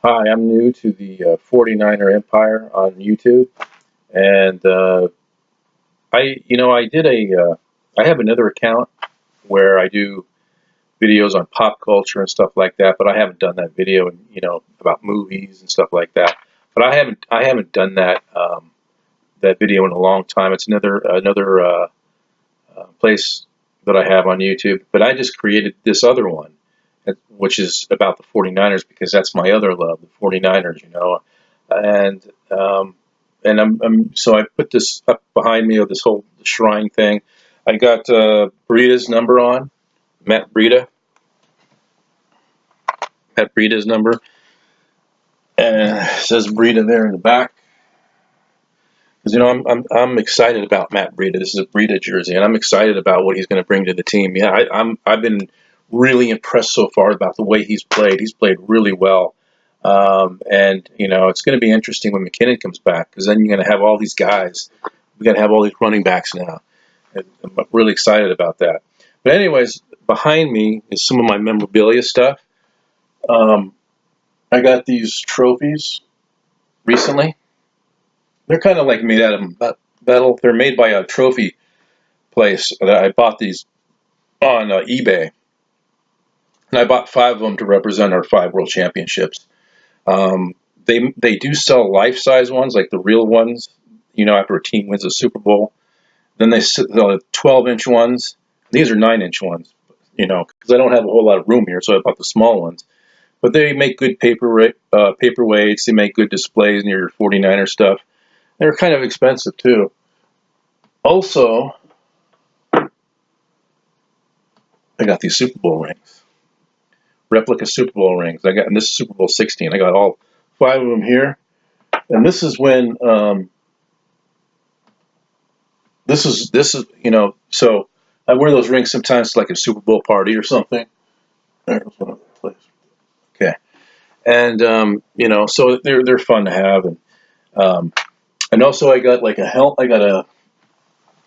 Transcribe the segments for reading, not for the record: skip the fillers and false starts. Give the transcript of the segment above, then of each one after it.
Hi, I'm new to the 49er Empire on YouTube, and I did I have another account where I do videos on pop culture and stuff like that, but I haven't done that video, and about movies and stuff like that. But I haven't done that video in a long time. It's another place that I have on YouTube, but I just created this other one, which is about the 49ers because that's my other love, the 49ers, and so I put this up behind me of this whole shrine thing. I got Breeda's number on, Matt Breida, Matt Breida's number, and it says Breida there in the back. Because I'm excited about Matt Breida. This is a Breida jersey, and I'm excited about what he's going to bring to the team. Yeah, I've been really impressed so far about the way he's played. He's played really well. And it's going to be interesting when McKinnon comes back, because then you're going to have all these guys. We're going to have all these running backs now. And I'm really excited about that. But anyways, behind me is some of my memorabilia stuff. Um, I got these trophies recently. They're kind of like made out of metal. They're made by a trophy place. I bought these on eBay, and I bought 5 of them to represent our 5 world championships. Um, they do sell life size ones, like the real ones. After a team wins a Super Bowl, then they sell the 12-inch ones. These are 9-inch ones. Because I don't have a whole lot of room here, so I bought the small ones. But they make good paperweights. They make good displays near your 49er stuff. They're kind of expensive too. Also, I got these Super Bowl rings, replica Super Bowl rings. And this is Super Bowl 16. I got all 5 of them here. And this is when so I wear those rings sometimes, like a Super Bowl party or something. There's one other place. Okay, and so they're fun to have, um, and also I got like I got a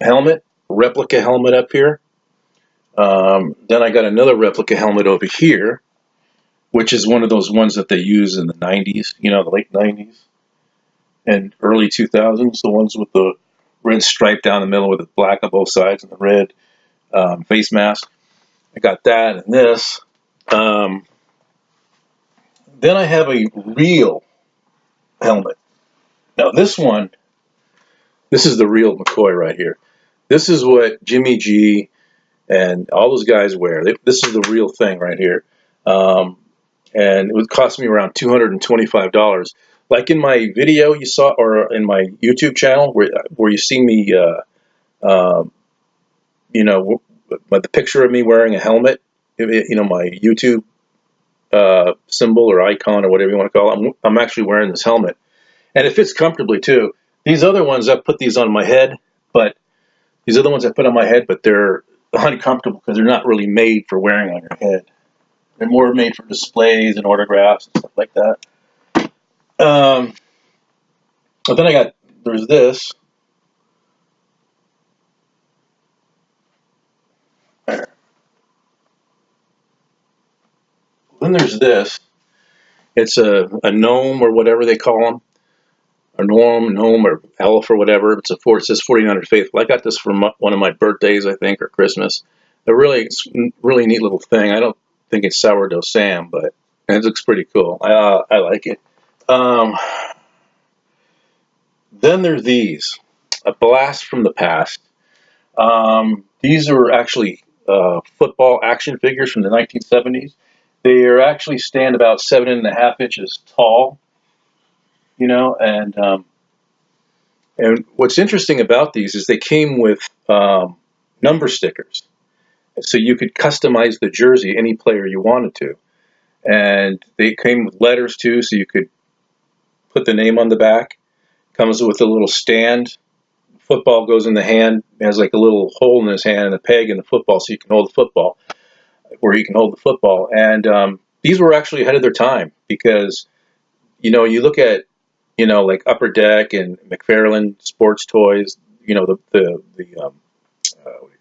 helmet, replica helmet up here. Then I got another replica helmet over here, which is one of those ones that they use in the 90s, the late 90s and early 2000s, the ones with the red stripe down the middle with the black on both sides and the red face mask. I got that and this. Um, then I have a real helmet. Now this is the real McCoy right here. This is what Jimmy G and all those guys wear. This is the real thing right here. Um, and it would cost me around $225. Like in my video you saw, or in my YouTube channel, where you see me, uh, you know, the picture of me wearing a helmet, my YouTube symbol or icon or whatever you want to call it. I'm actually wearing this helmet, and it fits comfortably too. These other ones, I put these on my head, but these other ones I put on my head, but they're uncomfortable because they're not really made for wearing on your head. They're more made for displays and autographs and stuff like that. But then there's this. Then there's this. It's a gnome or whatever they call them, a gnome or elf or whatever. It says 4900 Faithful. I got this for one of my birthdays, I think, or Christmas. It's a really neat little thing. I don't think it's sourdough Sam, but it looks pretty cool. I like it. Um, then there's these, a blast from the past. These are actually football action figures from the 1970s. They are actually stand about 7.5 inches tall, and what's interesting about these is they came with number stickers, so you could customize the jersey any player you wanted to, and they came with letters too, so you could put the name on the back. Comes with a little stand. Football goes in the hand, has like a little hole in his hand and a peg in the football, so you can hold the football where you can hold the football. And these were actually ahead of their time, because you look at like Upper Deck and McFarlane Sports Toys, what do you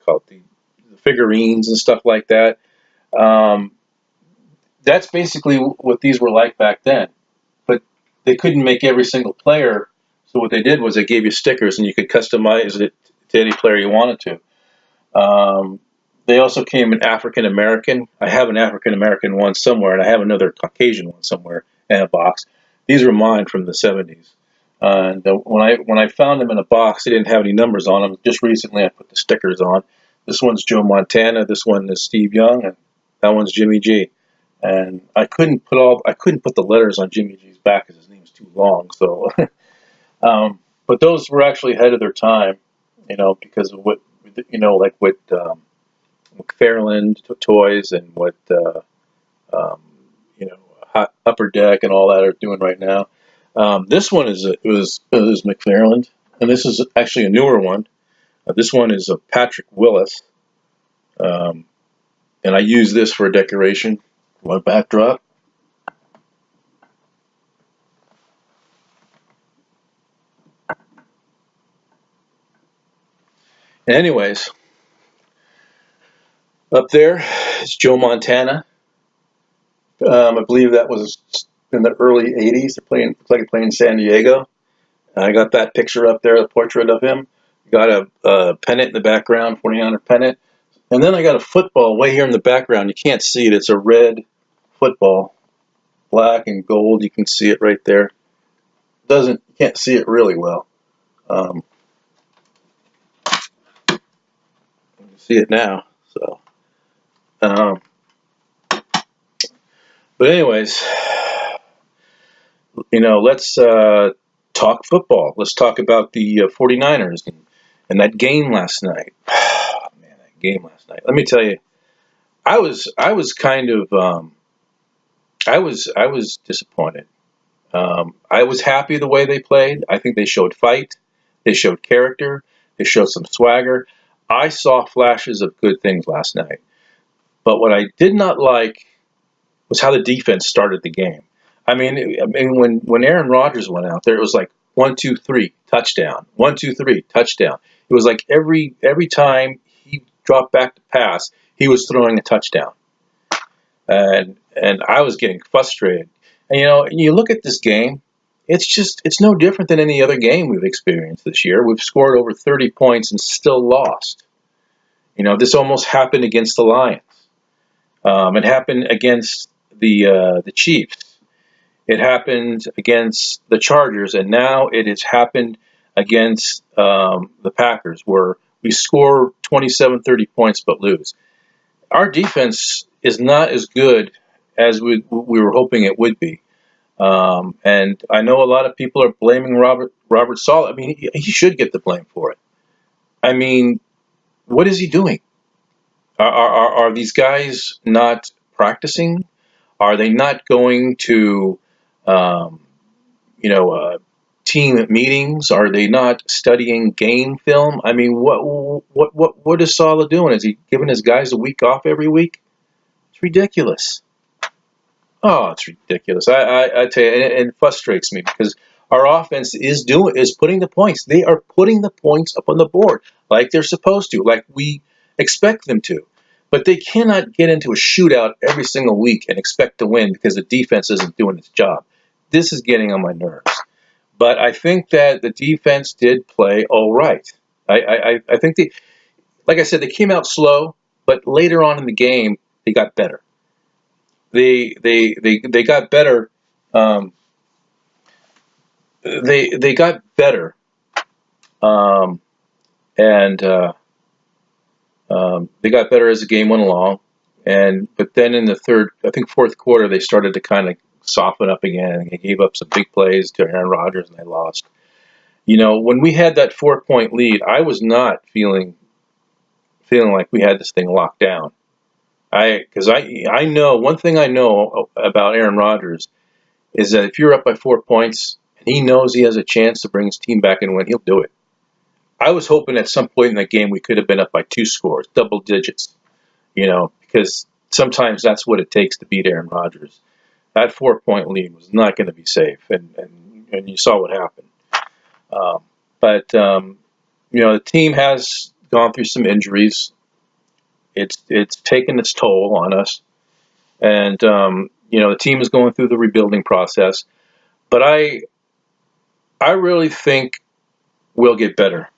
call it, the figurines and stuff like that. Um, that's basically what these were like back then. they couldn't make every single player. So what they did was they gave you stickers, and you could customize it to any player you wanted to. They also came in African American. I have an African American one somewhere, and I have another Caucasian one somewhere in a box. These were mine from the '70s. And when I found them in a box, they didn't have any numbers on them. Just recently, I put the stickers on. This one's Joe Montana. This one is Steve Young, and that one's Jimmy G. And I couldn't put the letters on Jimmy G's back because his name was too long. So, but those were actually ahead of their time, because of what like what McFarland toys and what Upper Deck and all that are doing right now. This one is McFarland, and this is actually a newer one. This one is a Patrick Willis, and I use this for a decoration. My backdrop. Anyways, up there is Joe Montana. I believe that was in the early '80s. They're playing, looks like they're playing San Diego. I got that picture up there, the portrait of him. Got a pennant in the background, 49er pennant. And then I got a football way here in the background. You can't see it. It's a red football, black and gold. You can see it right there. You can't see it really well. You can see it now. So, but anyways, let's talk football. Let's talk about the 49ers and that game last night. Man, that game last night. Let me tell you, I was kind of I was disappointed. I was happy the way they played. I think they showed fight. They showed character. They showed some swagger. I saw flashes of good things last night. But what I did not like was how the defense started the game. I mean, when Aaron Rodgers went out there, it was like 1, 2, 3, touchdown. 1, 2, 3, touchdown. It was like every time he dropped back to pass, he was throwing a touchdown. And I was getting frustrated. And you look at this game, it's no different than any other game we've experienced this year. We've scored over 30 points and still lost. This almost happened against the Lions. It happened against the Chiefs. It happened against the Chargers, and now it has happened against the Packers, where we score 27, 30 points but lose. Our defense is not as good as we were hoping it would be. And I know a lot of people are blaming Robert Saleh. I mean, he should get the blame for it. I mean, what is he doing? Are these guys not practicing? Are they not going to, team meetings? Are they not studying game film? I mean, what is Saleh doing? Is he giving his guys a week off every week? It's ridiculous. Oh, it's ridiculous. I tell you, and it frustrates me because our offense is putting the points. They are putting the points up on the board like they're supposed to, like we expect them to. But they cannot get into a shootout every single week and expect to win because the defense isn't doing its job. This is getting on my nerves. But I think that the defense did play all right. I think like I said, they came out slow, but later on in the game, they got better. They got better. They got better, and they got better as the game went along. But then in the fourth quarter, they started to kind of soften up again. And they gave up some big plays to Aaron Rodgers, and they lost. When we had that 4-point lead, I was not feeling like we had this thing locked down. Because I know one thing I know about Aaron Rodgers is that if you're up by 4 points and he knows he has a chance to bring his team back and win, he'll do it. I was hoping at some point in the game we could have been up by 2 scores, double digits, because sometimes that's what it takes to beat Aaron Rodgers. That 4-point lead was not going to be safe, and you saw what happened. But the team has gone through some injuries. It's taken its toll on us, and the team is going through the rebuilding process. But I really think we'll get better.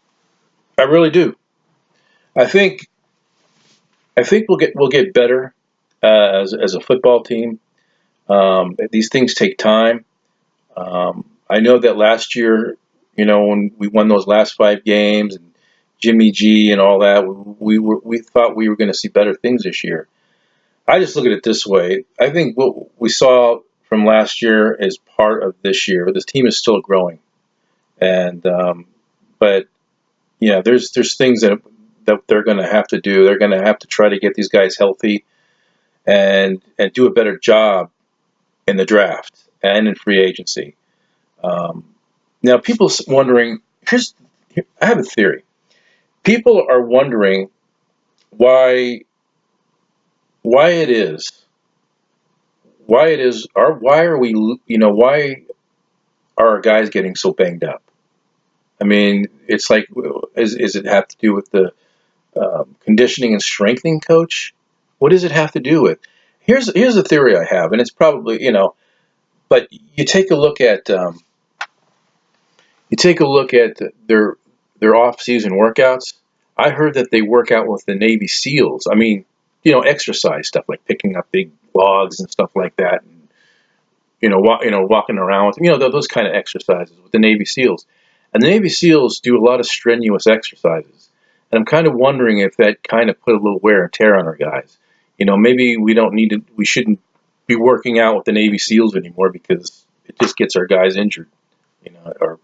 I really do. I think we'll get better as a football team. These things take time. I know that last year, when we won those last 5 games and Jimmy G and all that, we thought we were going to see better things this year. I just look at it this way. I think what we saw from last year is part of this year. This team is still growing, and but yeah, there's things that they're going to have to do. They're going to have to try to get these guys healthy and do a better job in the draft and in free agency. Now, people wondering. I have a theory. People are wondering why why it is why are we why are our guys getting so banged up? I mean, it's like, is it have to do with the conditioning and strengthening coach? What does it have to do with? Here's a theory I have, and it's probably, but you take a look at their off season workouts. I heard that they work out with the Navy SEALs. I mean, exercise stuff like picking up big logs and stuff like that, and walking around with those kind of exercises with the Navy SEALs. And the Navy SEALs do a lot of strenuous exercises. And I'm kind of wondering if that kind of put a little wear and tear on our guys. Maybe we shouldn't be working out with the Navy SEALs anymore because it just gets our guys injured. Or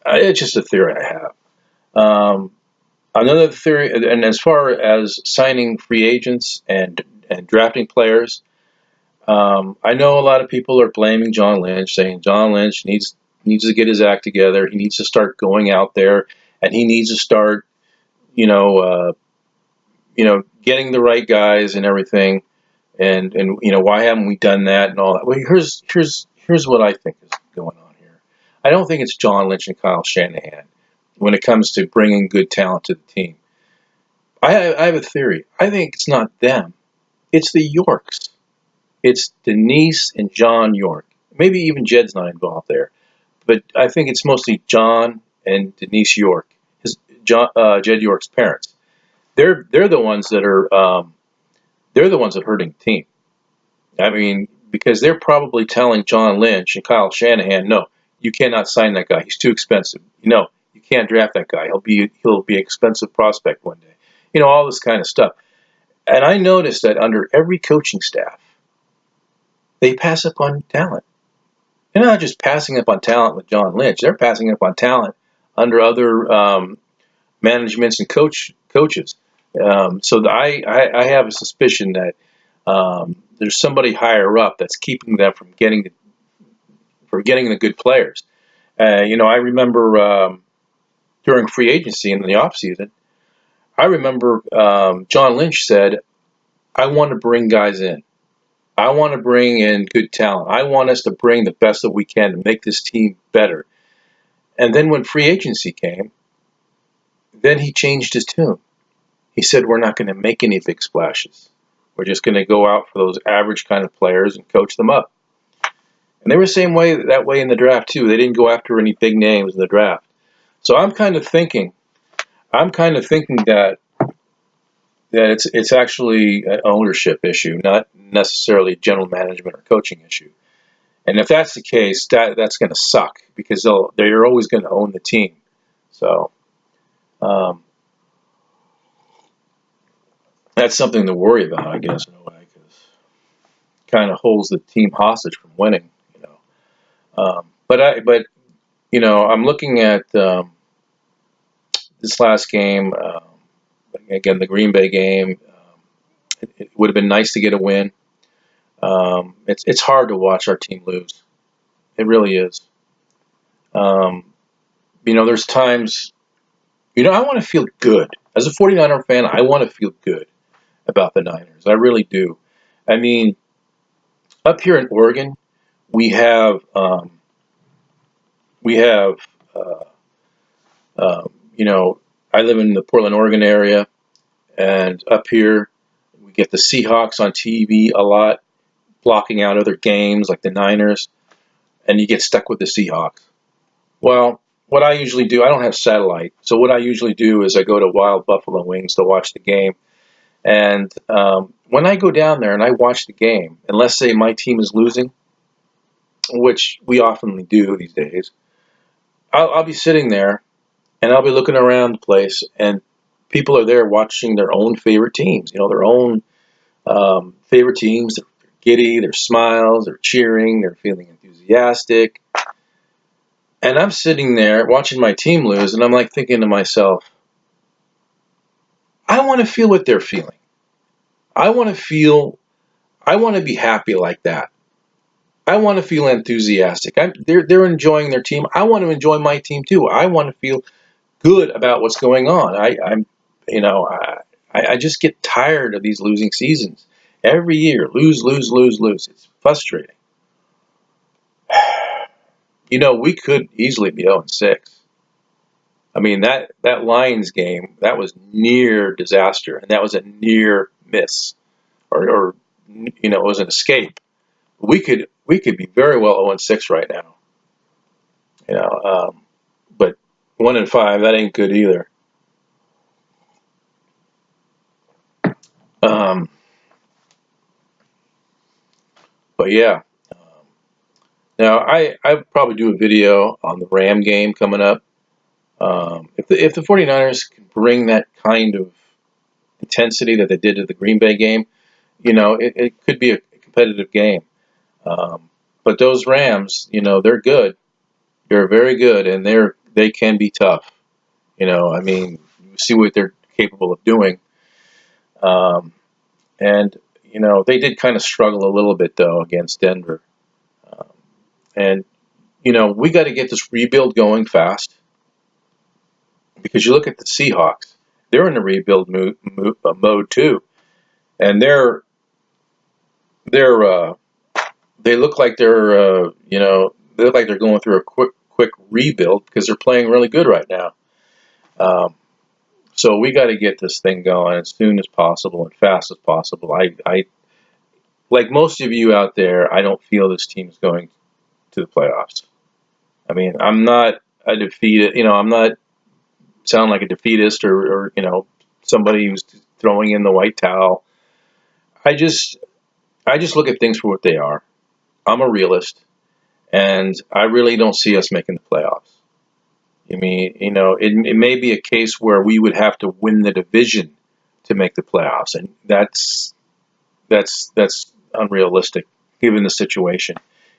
it's just a theory I have. Another theory, and as far as signing free agents and drafting players, I know a lot of people are blaming John Lynch, saying John Lynch needs to get his act together. He needs to start going out there, and he needs to start, getting the right guys and everything. And why haven't we done that and all that? Well, here's what I think is going on here. I don't think it's John Lynch and Kyle Shanahan when it comes to bringing good talent to the team. I have a theory. I think it's not them. It's the Yorks. It's Denise and John York. Maybe even Jed's not involved there, but I think it's mostly John and Denise York, Jed York's parents. They're the ones that are hurting the team. I mean, because they're probably telling John Lynch and Kyle Shanahan, no, you cannot sign that guy. He's too expensive. You can't draft that guy. He'll be an expensive prospect one day. All this kind of stuff. And I noticed that under every coaching staff, they pass up on talent. They're not just passing up on talent with John Lynch. They're passing up on talent under other managements and coaches. So I have a suspicion that there's somebody higher up that's keeping them from getting the good players. I remember during free agency and in the offseason, I remember John Lynch said, I want to bring guys in. I want to bring in good talent. I want us to bring the best that we can to make this team better. And then when free agency came, then he changed his tune. He said, we're not going to make any big splashes. We're just going to go out for those average kind of players and coach them up. And they were that way in the draft too. They didn't go after any big names in the draft. So I'm kind of thinking that it's actually an ownership issue, not necessarily general management or coaching issue. And if that's the case, that's going to suck because they're always going to own the team. So that's something to worry about, I guess, in a way, because it kind of holds the team hostage from winning. But I'm looking at this last game. Again, the Green Bay game. It would have been nice to get a win. It's hard to watch our team lose. It really is. There's times, I want to feel good. As a 49er fan, I want to feel good about the Niners. I really do. I mean, up here in Oregon, we have, uh, I live in the Portland, Oregon area, and up here we get the Seahawks on TV a lot, blocking out other games like the Niners. and you get stuck with the Seahawks. Well, what I usually do, I don't have satellite, so what I usually do is I go to Wild Buffalo Wings to watch the game. And when I go down there and I watch the game, and let's say my team is losing, which we often do these days, I'll be sitting there and I'll be looking around the place, and people are there watching their own favorite teams, their own favorite teams. They're giddy, they're smiles, they're cheering, they're feeling enthusiastic. And I'm sitting there watching my team lose, and I'm like thinking to myself, I want to feel what they're feeling. I want to be happy like that. I want to feel enthusiastic. They're enjoying their team. I want to enjoy my team too. I want to feel good about what's going on. I just get tired of these losing seasons. Every year, lose, lose, lose, lose. It's frustrating. We could easily be 0-6. I mean, that Lions game, that was near disaster, and that was a near miss, or it was an escape. We could be very well 0-6 right now. But 1-5, that ain't good either. But yeah. Now I probably do a video on the Ram game coming up. If the 49ers can bring that kind of intensity that they did to the Green Bay game, it could be a competitive game. But those Rams, they're good. They're very good, and they can be tough. I mean, you see what they're capable of doing. And they did kind of struggle a little bit though against Denver. And we got to get this rebuild going fast, because you look at the Seahawks; they're in a rebuild mode too, and they're they look like they look like they're going through a quick rebuild because they're playing really good right now. So we got to get this thing going as soon as possible and fast as possible. I like most of you out there, I don't feel this team is going to the playoffs. I mean, I'm not a defeated, I'm not sound like a defeatist or somebody who's throwing in the white towel. I just look at things for what they are. I'm a realist, and I really don't see us making the playoffs. I mean, it may be a case where we would have to win the division to make the playoffs, and that's unrealistic given the situation.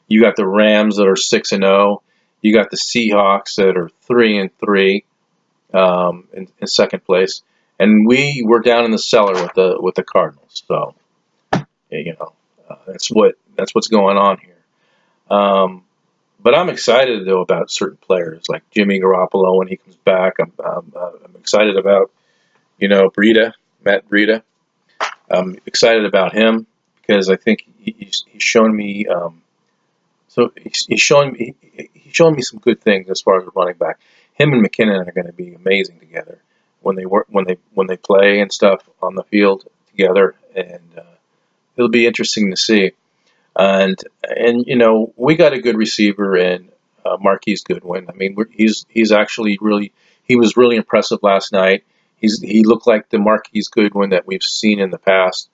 You got the Rams that are 6-0. You got the Seahawks that are 3-3 in second place, and we were down in the cellar with the Cardinals. So that's what's going on here. But I'm excited though about certain players like Jimmy Garoppolo when he comes back. I'm excited about Matt Breida. I'm excited about him because I think he's shown me. He's showing me some good things as far as a running back. Him and McKinnon are going to be amazing together when they play and stuff on the field together, and it'll be interesting to see. And we got a good receiver in Marquise Goodwin. I mean, he's actually he was really impressive last night. He looked like the Marquise Goodwin that we've seen in the past.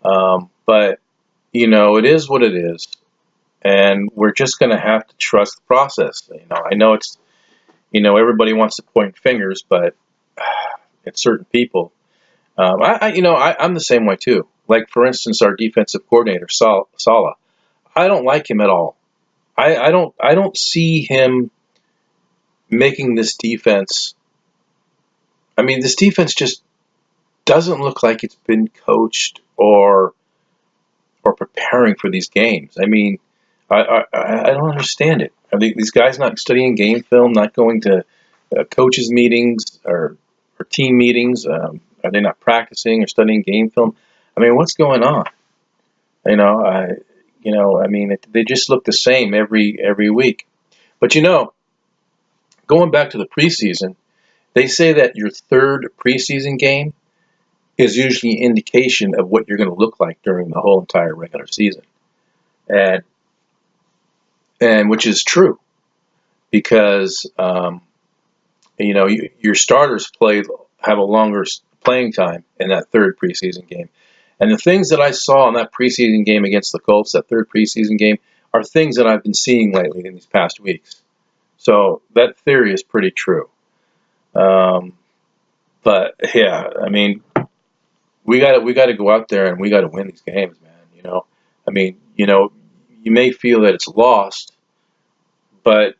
But it is what it is, and we're just going to have to trust the process. I know it's everybody wants to point fingers, but it's certain people. I'm the same way too. Like for instance, our defensive coordinator Saleh. I don't like him at all. I don't see him making this defense. I mean, this defense just doesn't look like it's been coached or preparing for these games. I mean, I don't understand it. Are these guys not studying game film, not going to coaches meetings or team meetings? Are they not practicing or studying game film? I mean, what's going on? I mean, they just look the same every week. But going back to the preseason, they say that your third preseason game is usually an indication of what you're going to look like during the whole entire regular season. And and which is true because your starters have a longer playing time in that third preseason game. And the things that I saw in that preseason game against the Colts, that third preseason game, are things that I've been seeing lately in these past weeks. So that theory is pretty true. But yeah, I mean, we got to go out there and we got to win these games, man. I mean, you may feel that it's lost, but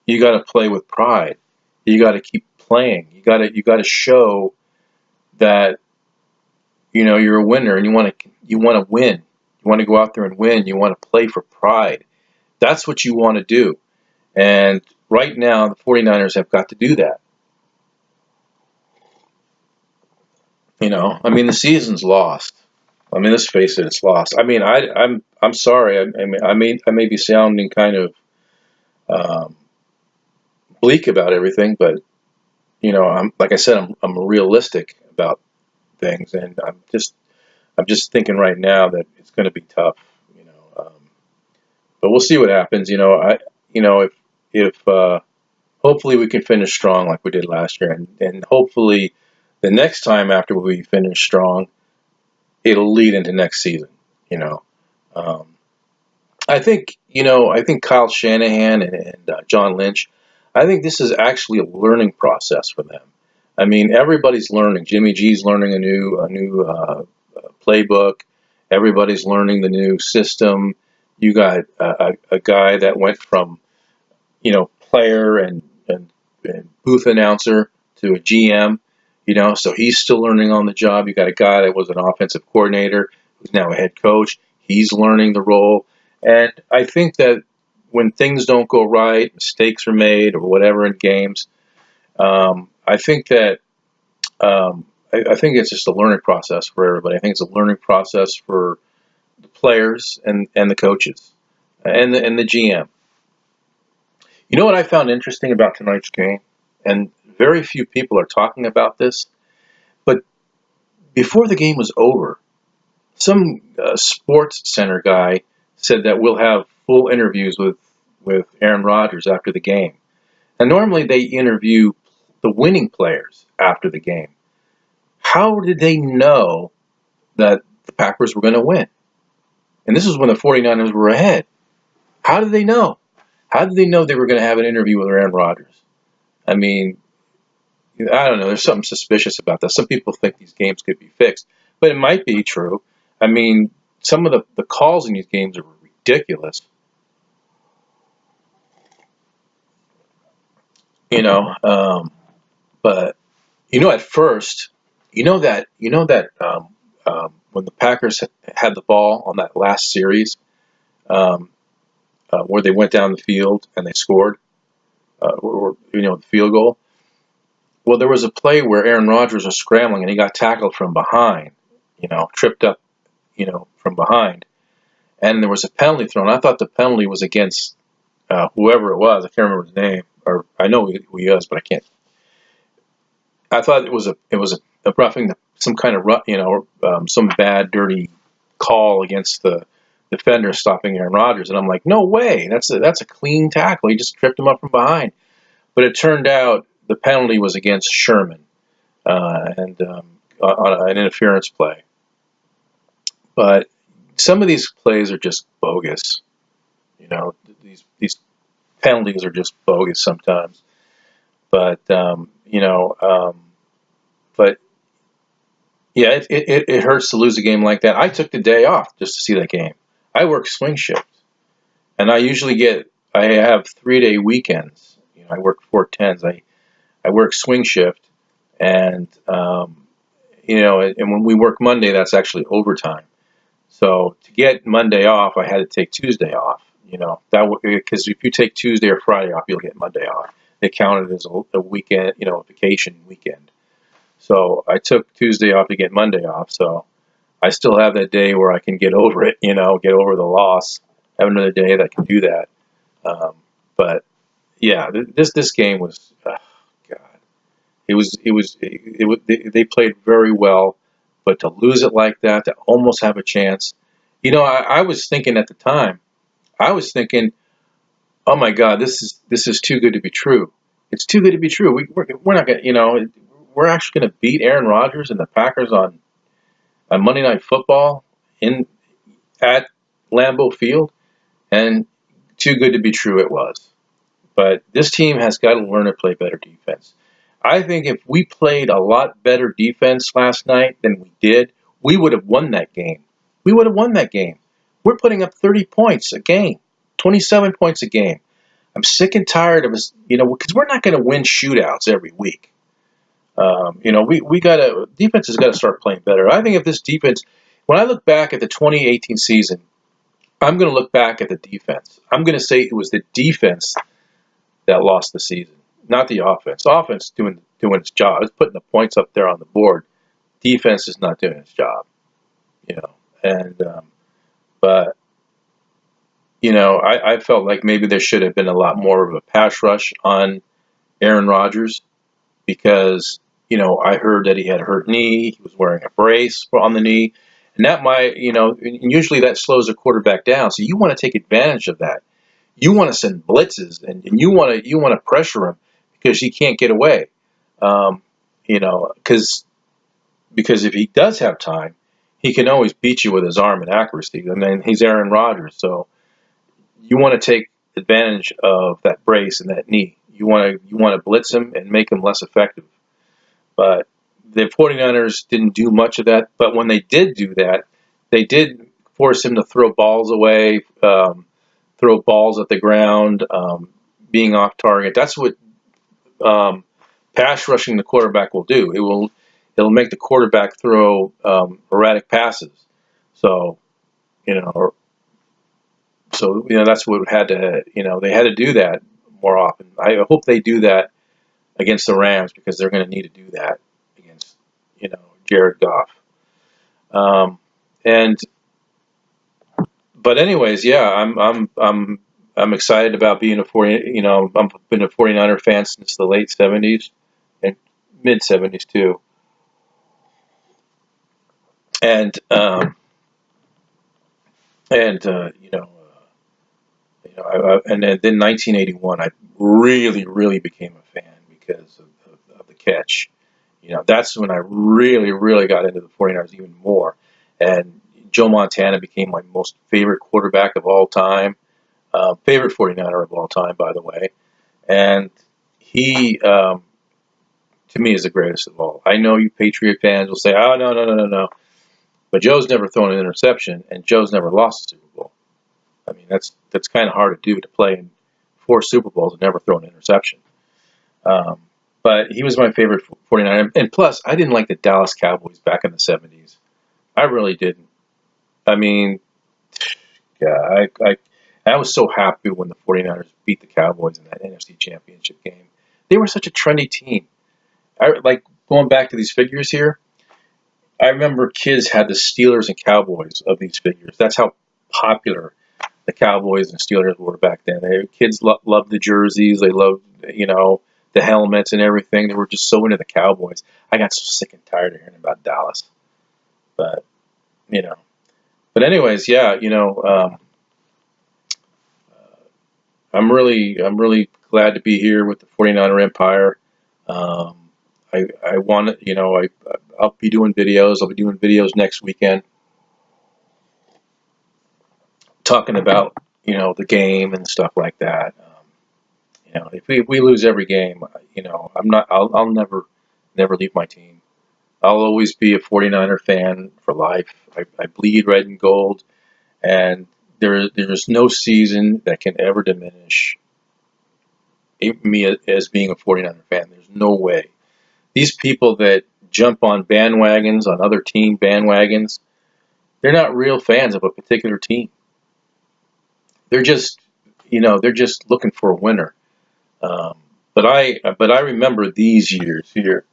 you got to play with pride. You got to keep playing. You got to show that you're a winner and you want to win. You want to go out there and win. You want to play for pride. That's what you want to do. And right now, the 49ers have got to do that. I mean, the season's lost. I mean, let's face it, it's lost. I mean, I'm sorry. I may be sounding kind of um, bleak about everything, but I'm like I said, I'm realistic about things, and I'm just thinking right now that it's going to be tough. But we'll see what happens. If hopefully we can finish strong like we did last year, and hopefully the next time after we finish strong, it'll lead into next season. You know, um, I think Kyle Shanahan and John Lynch. I think this is actually a learning process for them. I mean, everybody's learning. Jimmy G's learning a new playbook. Everybody's learning the new system. You got a guy that went from player and booth announcer to a GM. So he's still learning on the job. You got a guy that was an offensive coordinator who's now a head coach. He's learning the role. And I think that when things don't go right, mistakes are made or whatever in games, I think that I think it's just a learning process for everybody. I think it's a learning process for the players and the coaches and the GM. You know what I found interesting about tonight's game, and very few people are talking about this, but before the game was over, some sports center guy said that we'll have full interviews with Aaron Rodgers after the game. And normally they interview the winning players after the game. How did they know that the Packers were going to win? And this is when the 49ers were ahead. How did they know? How did they know they were going to have an interview with Aaron Rodgers? I mean, I don't know. There's something suspicious about that. Some people think these games could be fixed, but it might be true. I mean, some of the calls in these games are ridiculous. You know, but at first, when the Packers had the ball on that last series, um, where they went down the field and they scored, the field goal. Well, there was a play where Aaron Rodgers was scrambling and he got tackled from behind, tripped up, from behind, and there was a penalty thrown. I thought the penalty was against whoever it was. I can't remember his name, or I know who he is, but I can't. I thought it was a roughing, some kind of some bad, dirty call against the defender stopping Aaron Rodgers, and I'm like, no way, that's a clean tackle. He just tripped him up from behind. But it turned out the penalty was against Sherman and on an interference play. But some of these plays are just bogus. These penalties are just bogus sometimes. But but yeah, it hurts to lose a game like that. I took the day off just to see that game. I work swing shift, and I have 3-day weekends. I work 4 10s. I work swing shift, and and when we work Monday, that's actually overtime. So to get Monday off, I had to take Tuesday off. Because if you take Tuesday or Friday off, you'll get Monday off. They count it as a weekend, a vacation weekend. So I took Tuesday off to get Monday off. So I still have that day where I can get over it, get over the loss. Have another day that I can do that. But yeah, this game was, God, they played very well, but to lose it like that, to almost have a chance, I was thinking at the time, I was thinking, Oh my God, this is too good to be true. It's too good to be true. We're not gonna, we're actually gonna beat Aaron Rodgers and the Packers on Monday Night Football in at Lambeau Field, and too good to be true it was. But this team has got to learn to play better defense. I think if we played a lot better defense last night than we did, we would have won that game. We would have won that game. We're putting up 30 points a game, 27 points a game. I'm sick and tired of us, because we're not going to win shootouts every week. We got to, defense has got to start playing better. I think if this defense, when I look back at the 2018 season, I'm going to look back at the defense. I'm going to say it was the defense that lost the season, not the offense. Offense doing its job. It's putting the points up there on the board. Defense is not doing its job, you know. And but I felt like maybe there should have been a lot more of a pass rush on Aaron Rodgers because I heard that he had a hurt knee. He was wearing a brace on the knee, and that might and usually that slows a quarterback down. So you want to take advantage of that. You want to send blitzes and you want to pressure him because he can't get away. Um, because if he does have time, he can always beat you with his arm and accuracy. I mean, he's Aaron Rodgers, so you want to take advantage of that brace and that knee. You want to blitz him and make him less effective. But the 49ers didn't do much of that. But when they did do that, they did force him to throw balls away, throw balls at the ground, being off target. That's what pass rushing the quarterback will do. It'll make the quarterback throw erratic passes. So you know, that's what had to they had to do that more often. I hope they do that against the Rams because they're going to need to do that against Jared Goff. And but anyways, yeah, I'm excited about being I've been a 49er fan since the late 70s and mid 70s too. And and and then 1981, I really became a fan because of the catch. That's when I really got into the 49ers even more. And Joe Montana became my most favorite quarterback of all time, favorite 49er of all time, by the way. And he, to me, is the greatest of all. I know you Patriot fans will say, oh, no. But Joe's never thrown an interception, and Joe's never lost a Super Bowl. I mean, that's kind of hard to do, to play in 4 Super Bowls and never throw an interception. Um, but he was my favorite 49er. And plus, I didn't like the Dallas Cowboys back in the 70s. I really didn't. I mean, yeah, I was so happy when the 49ers beat the Cowboys in that NFC Championship game. They were such a trendy team. Like going back to these figures here, I remember kids had the Steelers and Cowboys of these figures. That's how popular the Cowboys and Steelers were back then. Kids loved the jerseys. They loved, the helmets and everything. They were just so into the Cowboys. I got so sick and tired of hearing about Dallas. But, you know. But anyways, yeah, I'm really glad to be here with the 49er Empire. Um, I want to, I'll be doing videos. I'll be doing videos next weekend talking about, the game and stuff like that. If we lose every game, I'll never leave my team. I'll always be a 49er fan for life. I bleed red and gold, and there's no season that can ever diminish me as being a 49er fan. There's no way. These people that jump on bandwagons, on other team bandwagons, they're not real fans of a particular team. They're just looking for a winner. Um, but I remember these years here,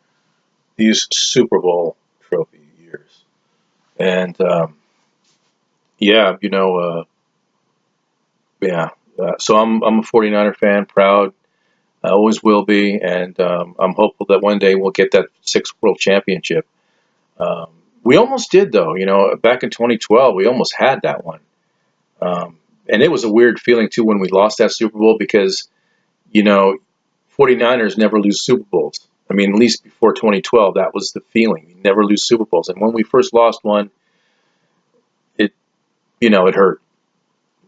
these Super Bowl trophy years, and yeah, yeah. So I'm a 49er fan, proud. I always will be, and I'm hopeful that one day we'll get that 6th World Championship. We almost did, though. Back in 2012, we almost had that one. And it was a weird feeling too when we lost that Super Bowl because, you know, 49ers never lose Super Bowls. I mean, at least before 2012, that was the feeling. You never lose Super Bowls. And when we first lost one, it, it hurt.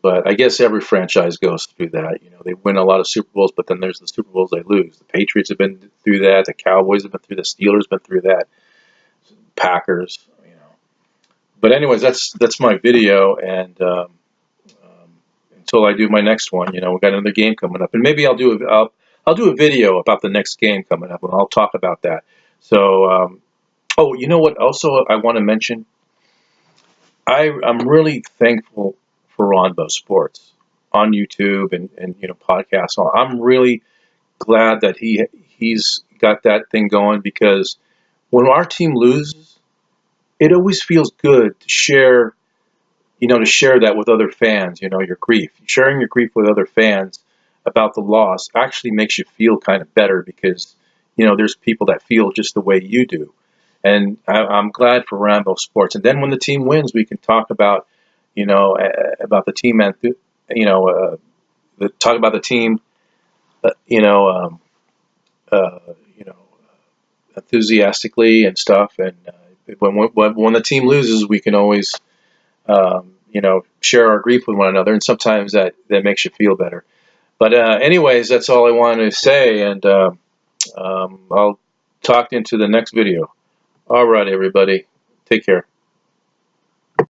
But I guess every franchise goes through that. They win a lot of Super Bowls, but then there's the Super Bowls they lose. The Patriots have been through that. The Cowboys have been through. The Steelers have been through that. Packers. But anyways, that's my video, and until I do my next one, we've got another game coming up, and maybe I'll do a video about the next game coming up, and I'll talk about that. So, oh, you know what? Also, I want to mention, I'm really thankful for Ronbo Sports on YouTube and podcasts. I'm really glad that he's got that thing going, because when our team loses, it always feels good to share that with other fans, your grief. Sharing your grief with other fans about the loss actually makes you feel kind of better, because, there's people that feel just the way you do. And I'm glad for Rambo Sports. And then when the team wins, we can talk about, about the team, and, talk about the team, uh, you know, um, uh, you know, enthusiastically and stuff. And when the team loses, we can always share our grief with one another, and sometimes that makes you feel better. But anyways, that's all I wanted to say, and I'll talk into the next video. All right, everybody, take care.